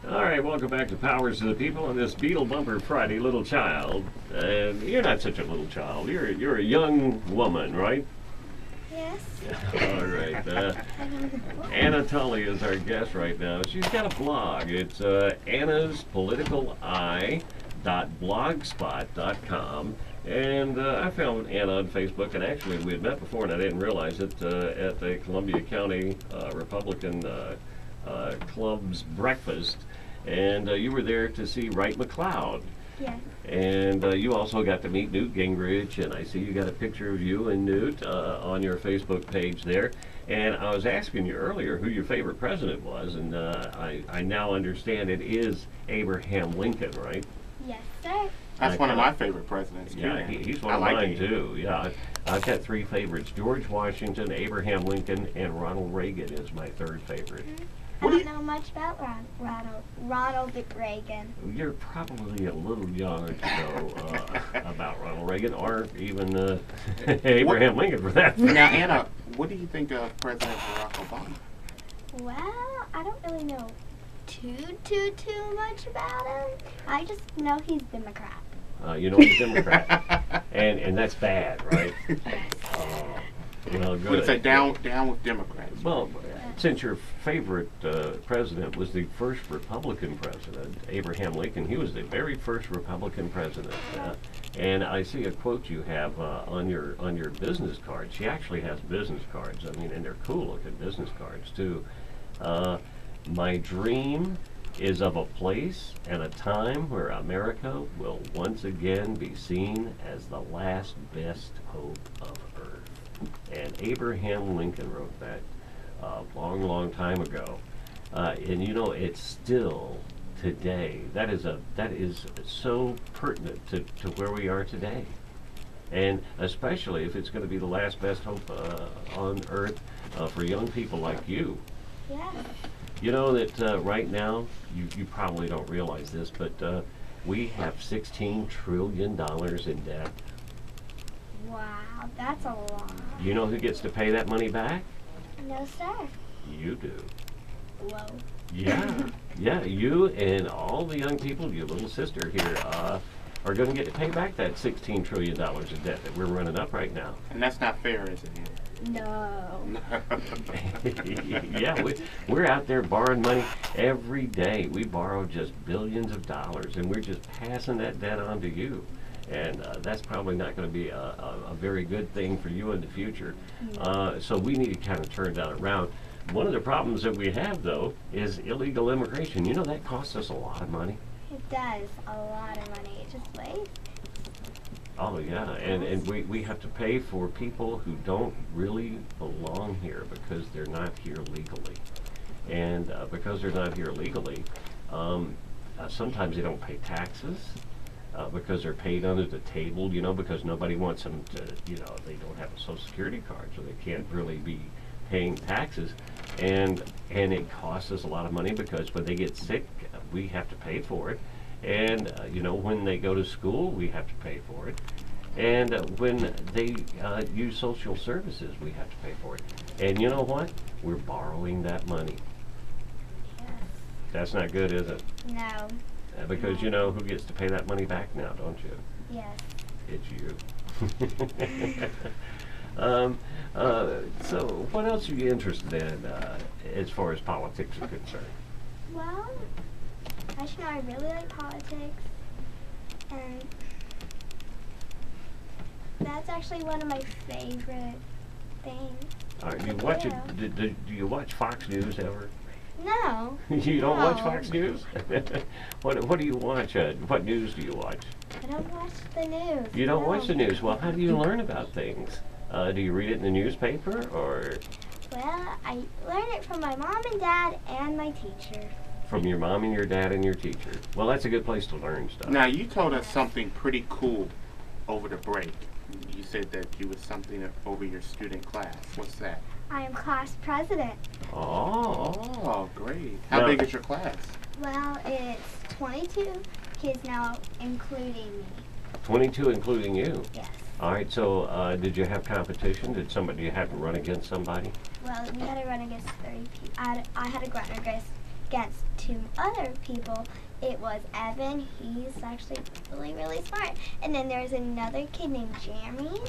All right, welcome back to Powers of the People on this Beetle Bumper Friday, little child. And you're not such a little child. You're a young woman, right? Yes. All right. Anna Tully is our guest right now. She's got a blog. It's annaspoliticaleye.blogspot.com. And I found Anna on Facebook, and actually we had met before, and I didn't realize it, at the Columbia County Republican Club's breakfast. And you were there to see Wright McLeod. Yes. And you also got to meet Newt Gingrich, and I see you got a picture of you and Newt on your Facebook page there. And I was asking you earlier who your favorite president was, and I now understand it is Abraham Lincoln, right? Yes, sir. That's one of my favorite presidents, too. Yeah, he's one of like mine, him. too. Yeah, I've got three favorites. George Washington, Abraham Lincoln, and Ronald Reagan is my third favorite. I don't know much about Ronald Reagan. You're probably a little young to know about Ronald Reagan, or even Abraham Lincoln, for that matter. Now, Anna, what do you think of President Barack Obama? Well, I don't really know too much about him. I just know he's Democrat. You know he's a Democrat, and that's bad, right? Well, Would good. say down with Democrats. Well, since your favorite president was the first Republican president, Abraham Lincoln, he was the very first Republican president. And I see a quote you have on your business card. She actually has business cards. I mean, and they're cool looking business cards too. My dream is of a place and a time where America will once again be seen as the last best hope of Earth. And Abraham Lincoln wrote that a long time ago. And you know, it's still today. That is so pertinent to where we are today. And especially if it's going to be the last best hope on Earth for young people like you. Yeah. You know that right now, you probably don't realize this, but we have $16 trillion in debt. Wow, that's a lot. You know who gets to pay that money back? No, sir. You do. Whoa. Yeah, yeah, you and all the young people, your little sister here, are going to get to pay back that $16 trillion in debt that we're running up right now. And that's not fair, is it? No. Yeah, we're out there borrowing money every day. We borrow just billions of dollars, and we're just passing that debt on to you. And that's probably not going to be a very good thing for you in the future. So we need to kind of turn that around. One of the problems that we have, though, is illegal immigration. You know, that costs us a lot of money. It does a lot of money. It just wastes. Oh, yeah, and we have to pay for people who don't really belong here because they're not here legally. And because they're not here legally, sometimes they don't pay taxes. Because they're paid under the table, you know, because nobody wants them to, you know, they don't have a Social Security card, so they can't really be paying taxes. And it costs us a lot of money because when they get sick, we have to pay for it. And, you know, when they go to school, we have to pay for it. And when they use social services, we have to pay for it. And you know what? We're borrowing that money. Yes. That's not good, is it? No. Because you know who gets to pay that money back now, don't you? Yes. It's you. So what else are you interested in as far as politics are concerned? Well, as you know, I really like politics, and that's actually one of my favorite things. All right, you to watch do. it? Do you watch Fox News ever? No. You don't watch No. Fox News? What do you watch? What news do you watch? I don't watch the news. You don't watch the No. news. Well, how do you learn about things? Do you read it in the newspaper or Well, I learned it from my mom and dad and my teacher. from your mom and your dad and your teacher? Well, that's a good place to learn stuff. Now, you told us something pretty cool over the break. You said that you was something over your student class. What's that? I am class president. Oh. Oh, great. How Now- big is your class? Well, it's 22 kids now, including me. 22 including you. Yes. All right, so did you have competition? Did you have to run against somebody? Well, we had to run against 30 people. I had to run against against two other people. It was Evan. He's actually really, really smart. And then there's another kid named Jeremy.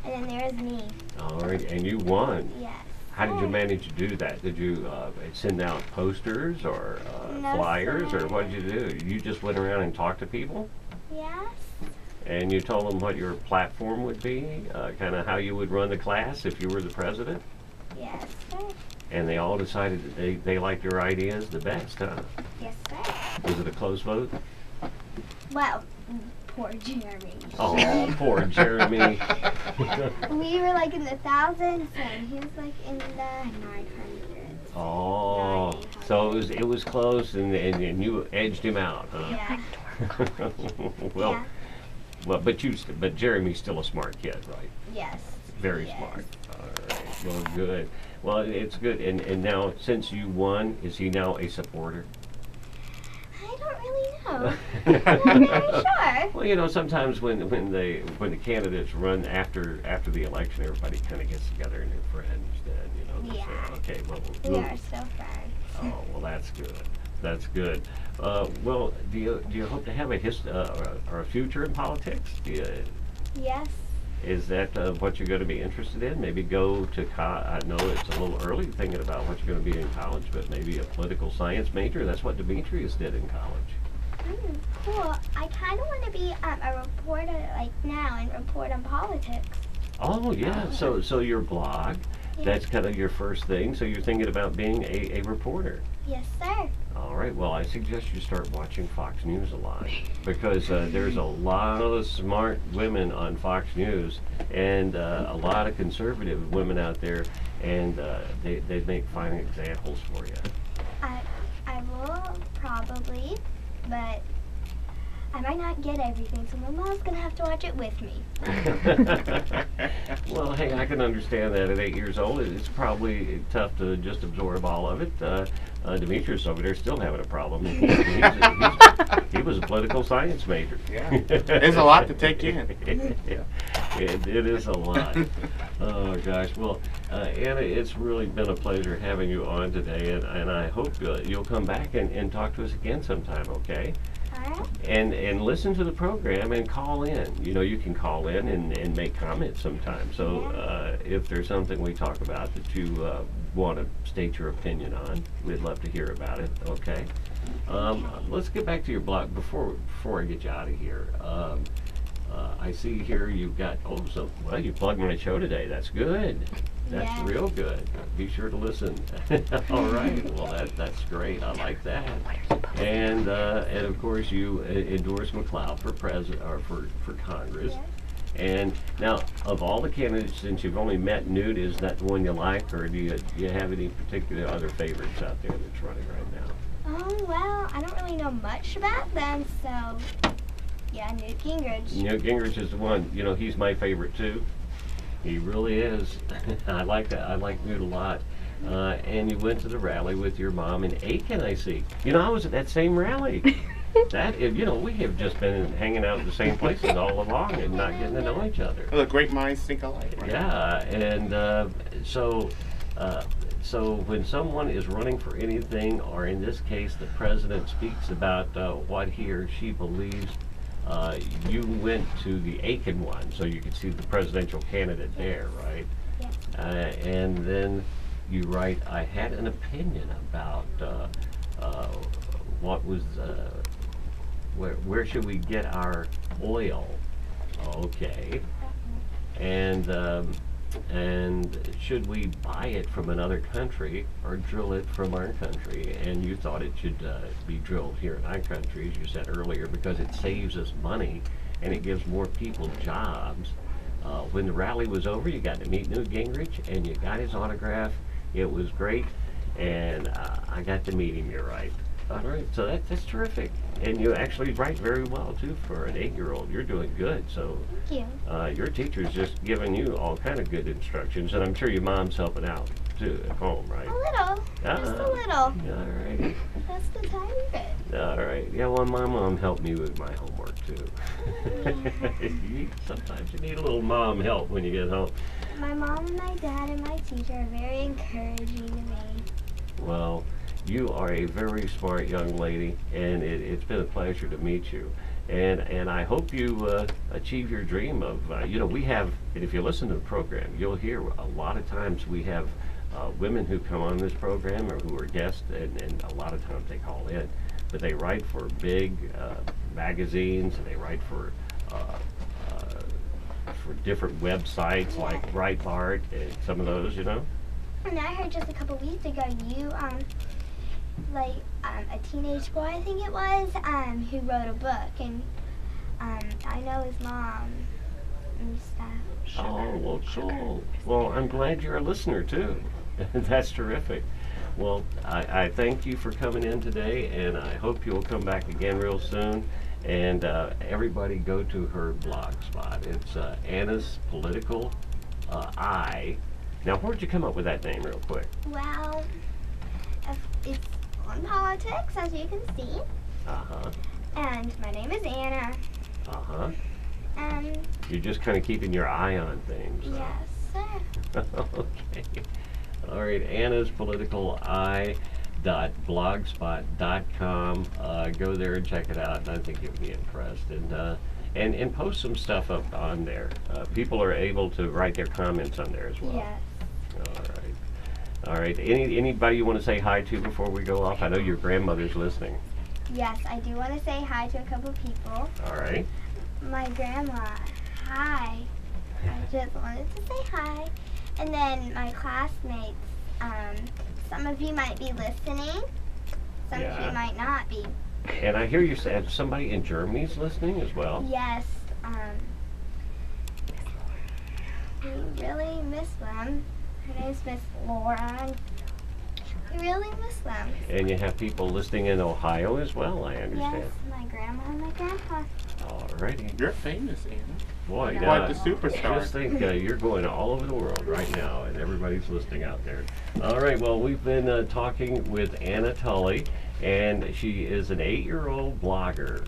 And then there's me. All right, and you won. Yes. How did you manage to do that? Did you send out posters or No, flyers, sir. or what did you do? You just went around and talked to people? Yes. And you told them what your platform would be, kind of how you would run the class if you were the president? Yes, sir. And they all decided that they liked your ideas the best, huh? Yes, sir. Was it a close vote? Well, poor Jeremy. Oh, poor Jeremy. We were like in the thousands, and he was like in the 900s. Oh, so it was close, and you edged him out, huh? Yeah. Well, Yeah. well, but Jeremy's still a smart kid, right? Yes. Very Yes. smart. All right. Well, good. Well, it's good. And now, since you won, is he now a supporter? I don't really know. I'm not very sure. Well, you know, sometimes when the candidates run after the election, everybody kind of gets together and they're friends. Then you know. Yeah. So, okay. Well, We are still friends. Oh, well, that's good. That's good. Well, do you hope to have or a future in politics? Yes. Is that what you're going to be interested in? Maybe go to I know it's a little early thinking about what you're going to be in college, but maybe a political science major. That's what Demetrius did in college. Cool. I kind of want to be a reporter like now and report on politics. Oh yeah. So your blog, Yeah. that's kind of your first thing. So you're thinking about being a reporter. Yes, sir. All right. Well, I suggest you start watching Fox News a lot because there's a lot of smart women on Fox News and a lot of conservative women out there, and they make fine examples for you. I will probably, but I might not get everything, so my mom's gonna have to watch it with me. Well, hey, I can understand that at 8 years old. It's probably tough to just absorb all of it. Demetrius over there still having a problem. He was a political science major. Yeah. There's a lot to take in. Yeah, it is a lot. Oh, gosh. Well, Anna, it's really been a pleasure having you on today, and I hope you'll come back and talk to us again sometime, okay? Alright? And listen to the program and call in. You know, you can call in and make comments sometimes. So if there's something we talk about that you want to state your opinion on, we'd love to hear about it. Okay. Let's get back to your blog before I get you out of here. I see here you've got well, you plugged my show today. That's good. That's Yeah. real good. Be sure to listen. All right. Well, that's great. I like that. And of course you endorse McLeod for president or for Congress. Yes. And now, of all the candidates, since you've only met Newt, is that the one you like, or do you have any particular other favorites out there that's running right now? Well, I don't really know much about them, so yeah, Newt Gingrich. Newt Gingrich is the one. You know, he's my favorite too. He really is. I like that. I like Newt a lot. And you went to the rally with your mom in Aiken, I see. You know, I was at that same rally. You know, we have just been hanging out at the same places all along and not getting to know each other. Well, the great minds think alike, right? Yeah, and so when someone is running for anything, or in this case, the president speaks about what he or she believes, you went to the Aiken one, so you could see the presidential candidate there, right? Yes. And then you write, I had an opinion about what was, where should we get our oil? Okay. And should we buy it from another country or drill it from our country? And you thought it should be drilled here in our country, as you said earlier, because it saves us money and it gives more people jobs. When the rally was over, you got to meet Newt Gingrich and you got his autograph. It was great, and I got to meet him. You're right. All right, so that's terrific. And you actually write very well, too, for an 8-year-old. You're doing good. So Thank you. your teacher's just giving you all kind of good instructions, and I'm sure your mom's helping out, too, at home, right? A little. Just a little. All right. Just a tiny bit. All right. Yeah, well, my mom helped me with my homework, too. Sometimes you need a little mom help when you get home. My mom and my dad and my teacher are very encouraging to me. Well, you are a very smart young lady, and it's been a pleasure to meet you. And I hope you achieve your dream of, you know, we have, and if you listen to the program, you'll hear a lot of times we have women who come on this program or who are guests, and a lot of times they call in, but they write for big magazines, and they write for different websites like Breitbart and some of those, you know. And I heard just a couple weeks ago you a teenage boy, I think it was, who wrote a book, and I know his mom and stuff. Oh, well, cool. Well, I'm glad you're a listener too. That's terrific. Well, I thank you for coming in today, and I hope you'll come back again real soon. And everybody go to her blog spot. It's Anna's Political Eye. Now, where'd you come up with that name real quick? Well, it's on politics, as you can see. Uh-huh. And my name is Anna. Uh-huh. And You're just kind of keeping your eye on things. yes, sir. Okay. All right, Anna's Political Eye .blogspot.com. Go there and check it out, and I think you'll be impressed. And post some stuff up on there. People are able to write their comments on there as well. Yes. All right. All right. Anybody you want to say hi to before we go off? I know your grandmother's listening. Yes, I do want to say hi to a couple people. All right. My grandma, hi. I just wanted to say hi. And then my classmates, some of you might be listening, some of Yeah. you might not be. And I hear you said somebody in Germany's listening as well. Yes, we really miss them. Her name's Miss Laura, and we really miss them. And you have people listening in Ohio as well, I understand. Yes, my grandma and my grandpa. All righty. You're famous, Anna. Boy, Quite now, the superstar. just think you're going all over the world right now, and everybody's listening out there. All right, well, we've been talking with Anna Tully, and she is an 8-year-old blogger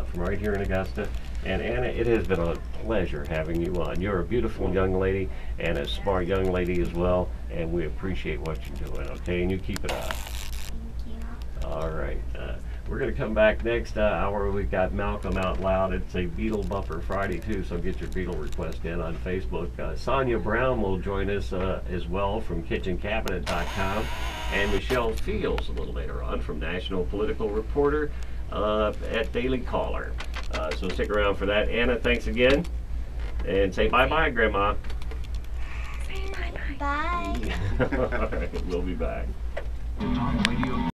from right here in Augusta. And Anna, it has been a pleasure having you on. You're a beautiful young lady and a smart young lady as well, and we appreciate what you're doing, okay? And you keep it up. Thank you. All right. We're going to come back next hour. We've got Malcolm Out Loud. It's a Beatle Bumper Friday, too, so get your Beatle request in on Facebook. Sonia Brown will join us as well from KitchenCabinet.com. And Michelle Fields a little later on from National Political Reporter at Daily Caller. So stick around for that. Anna, thanks again. And say bye-bye, Grandma. Bye. All right, we'll be back.